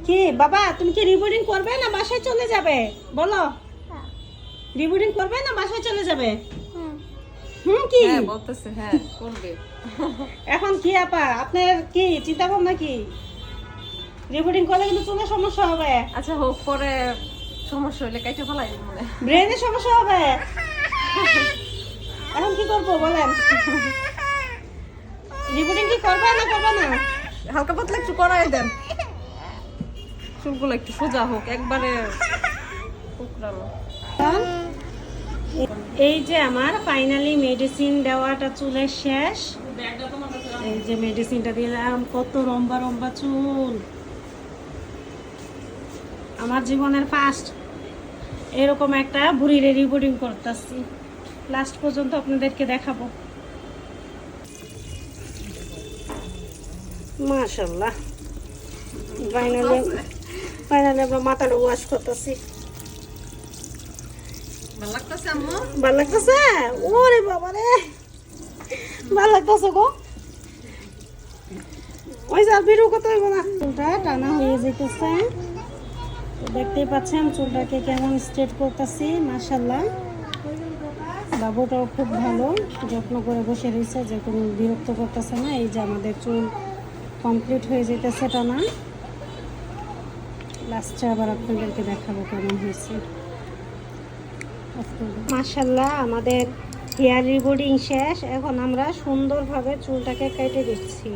কি বাবা, তুমি কি রিবোর্ডিং করবে না বাসায় চলে যাবে? বলো, রিবোর্ডিং করবে না বাসায় চলে যাবে? কি হ্যাঁ বলতেছে, হ্যাঁ করবে। এখন কি আপা, আপনার কি চিন্তা ভাবনা কি? রিবোর্ডিং করলে কিন্তু চুলের সমস্যা হবে। আচ্ছা হোক, পরে সমস্যা হলে কাইটে ফেলাই দিব মনে। ব্রেনের সমস্যা হবে। এখন কি করবো বলেন? রিবোর্ডিং কি করবে না করবে না? হালকা পাতলা একটু করাই দেন, চুলগুলো একটু সোজা হোক, একবারে কুকরানো। এই যে আমার ফাইনালি মেডিসিন দেওয়াটা চুলের শেষ। এই যে মেডিসিনটা দিলাম, কত লম্বা লম্বা চুল। আমার জীবনের ফার্স্ট এরকম একটা বুড়িরে রিবোর্ডিং করতেছি। লাস্ট পর্যন্ত আপনাদেরকে দেখাবো। মাশাআল্লাহ, ফাইনালি আমরা মাথাটা ওয়াশ করতেছি। ভালো লাগতেছে আম্মু? ভালো লাগতেছে? ওরে বাবা রে, ভালো লাগতেছে গো। ওই যে আর বেরো কত হইব না। চুলটা টানা হয়ে যেতেছে, তো দেখতেই পাচ্ছেন চুলটাকে কেমন স্ট্রেট করতেছি। মাশাআল্লাহ, বাবুটাও খুব ভালো যত্ন করে বসে রয়েছে, যে কোনো বিরক্ত করতেছে না। এই যে আমাদের চুল কমপ্লিট হয়ে যেতেছে টানা। লাস্টে আবার আপনাদেরকে দেখাবো কেমন হয়েছে। মাশাআল্লাহ, আমাদের হেয়ার রিবোর্ডিং শেষ। এখন আমরা সুন্দরভাবে চুলটাকে কেটে দিচ্ছি।